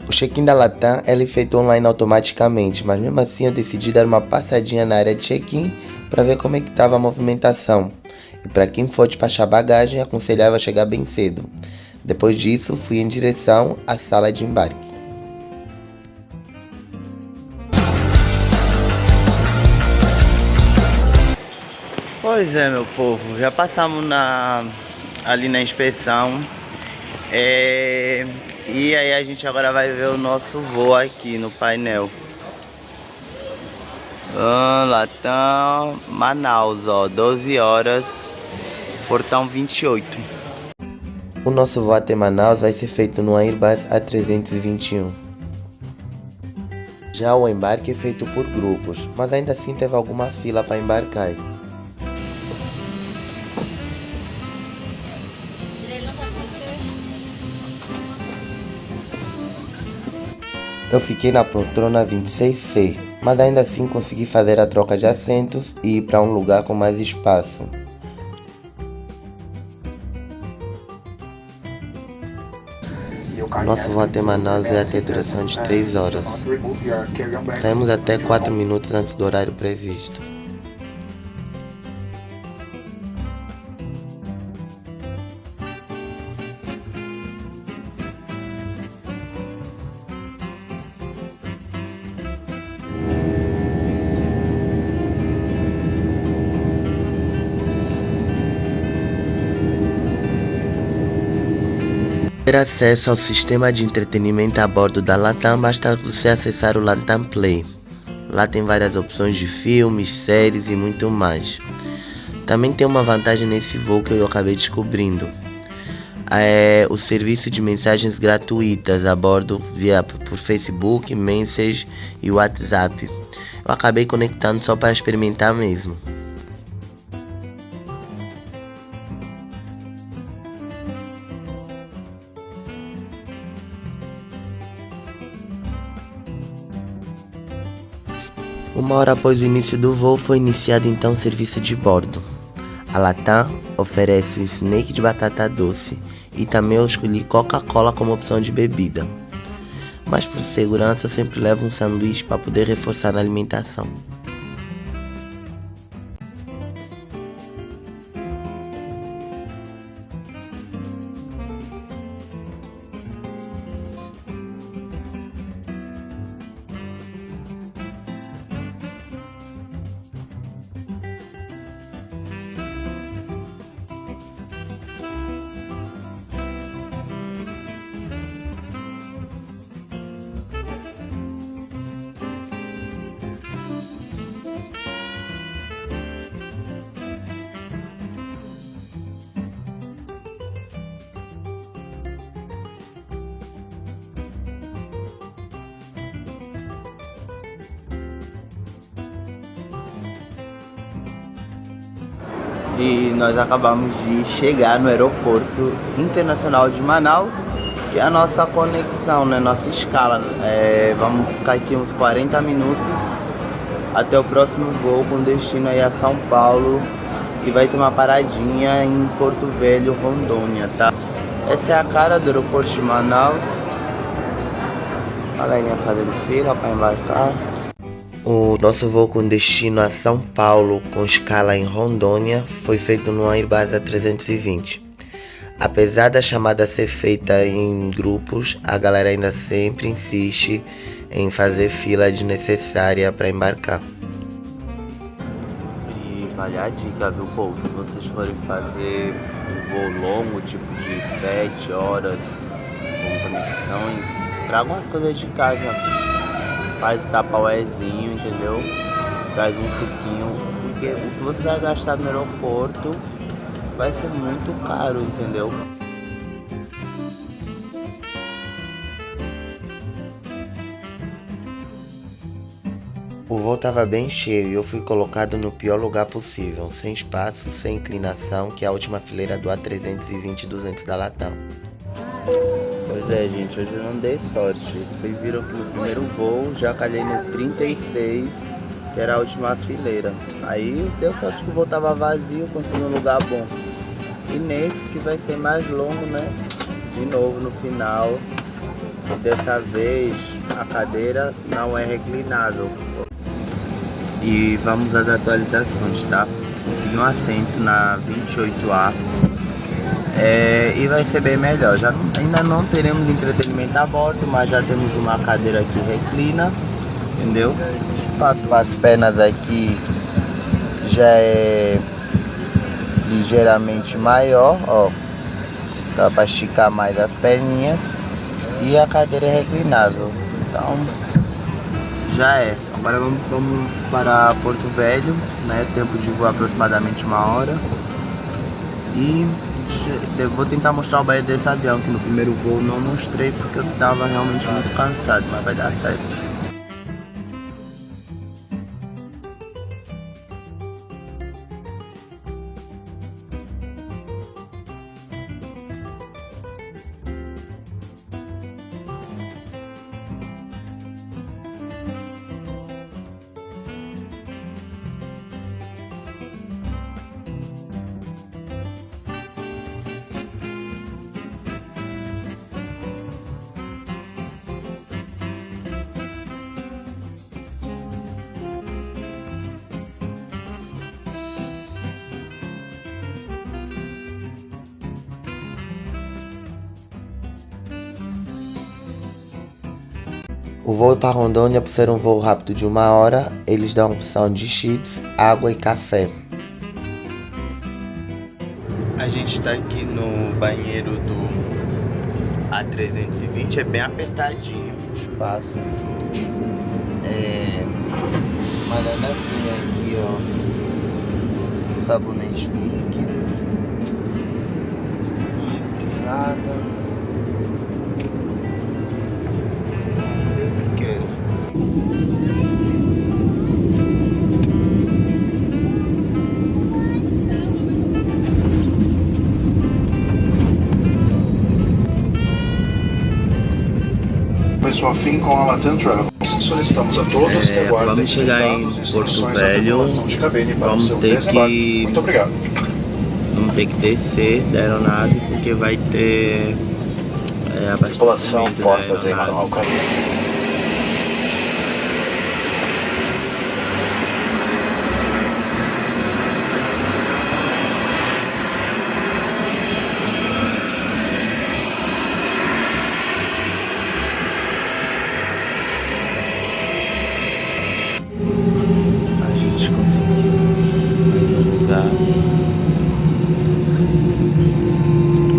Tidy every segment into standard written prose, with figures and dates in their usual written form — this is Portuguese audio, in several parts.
O check-in da Latam é feito online automaticamente, mas mesmo assim eu decidi dar uma passadinha na área de check-in para ver como é que estava a movimentação. E para quem for despachar bagagem, aconselhava chegar bem cedo. Depois disso, fui em direção à sala de embarque. Pois é, meu povo, já passamos ali na inspeção. E aí a gente agora vai ver o nosso voo aqui no painel. Latam, Manaus, ó, 12 horas, portão 28. O nosso voo até Manaus vai ser feito no Airbus A321. Já o embarque é feito por grupos, mas ainda assim teve alguma fila para embarcar. Eu fiquei na poltrona 26C, mas ainda assim consegui fazer a troca de assentos e ir para um lugar com mais espaço. Nosso voo até Manaus é até duração de 3 horas. Saímos até 4 minutos antes do horário previsto. Ter acesso ao sistema de entretenimento a bordo da Latam basta você acessar o Latam Play. Lá tem várias opções de filmes, séries e muito mais. Também tem uma vantagem nesse voo que eu acabei descobrindo. É o serviço de mensagens gratuitas a bordo por Facebook, Message e WhatsApp. Eu acabei conectando só para experimentar mesmo. Uma hora após o início do voo foi iniciado então o serviço de bordo. A Latam oferece o snake de batata doce e também eu escolhi Coca-Cola como opção de bebida. Mas por segurança eu sempre levo um sanduíche para poder reforçar na alimentação. E nós acabamos de chegar no aeroporto internacional de Manaus, que é a nossa conexão, né? Nossa escala. Vamos ficar aqui uns 40 minutos até o próximo voo com destino aí a São Paulo, e vai ter uma paradinha em Porto Velho, Rondônia, tá? Essa é a cara do aeroporto de Manaus. Galerinha fazendo fila para embarcar. O nosso voo com destino a São Paulo, com escala em Rondônia, foi feito no Airbus A320. Apesar da chamada ser feita em grupos, a galera ainda sempre insiste em fazer fila desnecessária para embarcar. E vale a dica, viu, povo? Se vocês forem fazer um voo longo, tipo de 7 horas, com conexões, tragam as coisas de casa. Faz tapauézinho, entendeu? Traz um suquinho, porque o que você vai gastar no aeroporto vai ser muito caro, entendeu? O voo estava bem cheio e eu fui colocado no pior lugar possível, sem espaço, sem inclinação, que é a última fileira do A320-200 da Latam. Pois é, gente, hoje eu não dei sorte. Vocês viram que no primeiro voo já calhei no 36, que era a última fileira. Aí deu sorte que o voo tava vazio, consegui um lugar bom. E nesse que vai ser mais longo, né? De novo no final, Dessa vez a cadeira não é reclinável. E vamos às atualizações, tá? Consegui um assento na 28A e vai ser bem melhor. Ainda não teremos entretenimento a bordo, mas já temos uma cadeira que reclina, entendeu? Espaço para as pernas aqui já é ligeiramente maior, ó. Dá para esticar mais as perninhas. E a cadeira é reclinável, então já é. Agora vamos para Porto Velho, né? Tempo de voo aproximadamente 1 hora. E vou tentar mostrar o banheiro desse avião, que no primeiro voo não mostrei porque eu estava realmente muito cansado, mas vai dar certo. O voo para Rondônia, por ser um voo rápido de 1 hora, eles dão a opção de chips, água e café. A gente tá aqui no banheiro do A320, é bem apertadinho o espaço. Uma garrafinha aqui, ó, sabonete líquido, privada. Sua fim com a Latam Travels. Solicitamos a todos que aguardem. Vamos chegar em Porto Velho, vamos ter que... Muito obrigado. Vamos ter que descer da aeronave porque vai ter abastecimento da aeronave.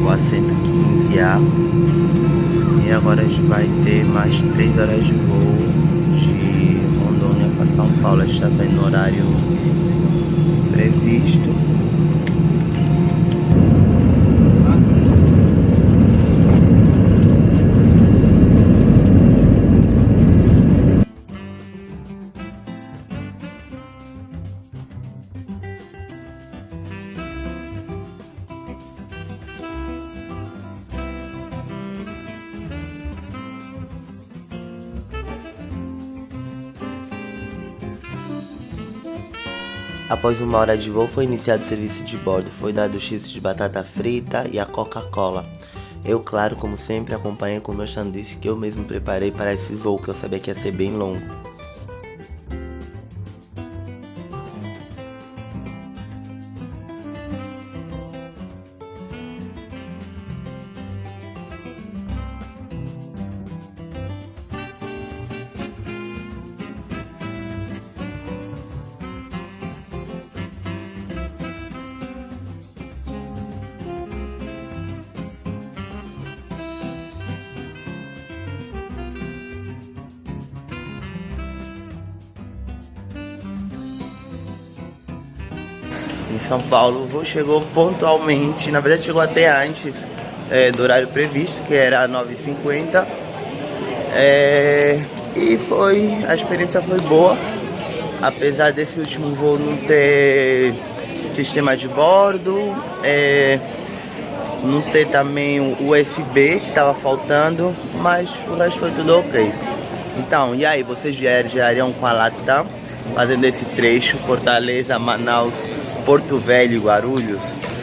O assento 15A e agora a gente vai ter mais 3 horas de voo de Rondônia para São Paulo. A gente está saindo no horário previsto. Após 1 hora de voo, foi iniciado o serviço de bordo. Foi dado chips de batata frita e a Coca-Cola. Eu, claro, como sempre, acompanhei com o meu sanduíche que eu mesmo preparei para esse voo, que eu sabia que ia ser bem longo. Em São Paulo, o voo chegou pontualmente, na verdade chegou até antes do horário previsto, que era 9h50. E a experiência foi boa, apesar desse último voo não ter sistema de bordo, não ter também o USB que estava faltando, mas o resto foi tudo ok. Então, e aí, vocês viajariam com a Latam, fazendo esse trecho, Fortaleza, Manaus, Porto Velho e Guarulhos?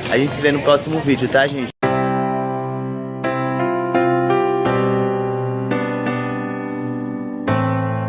A gente se vê no próximo vídeo, tá, gente?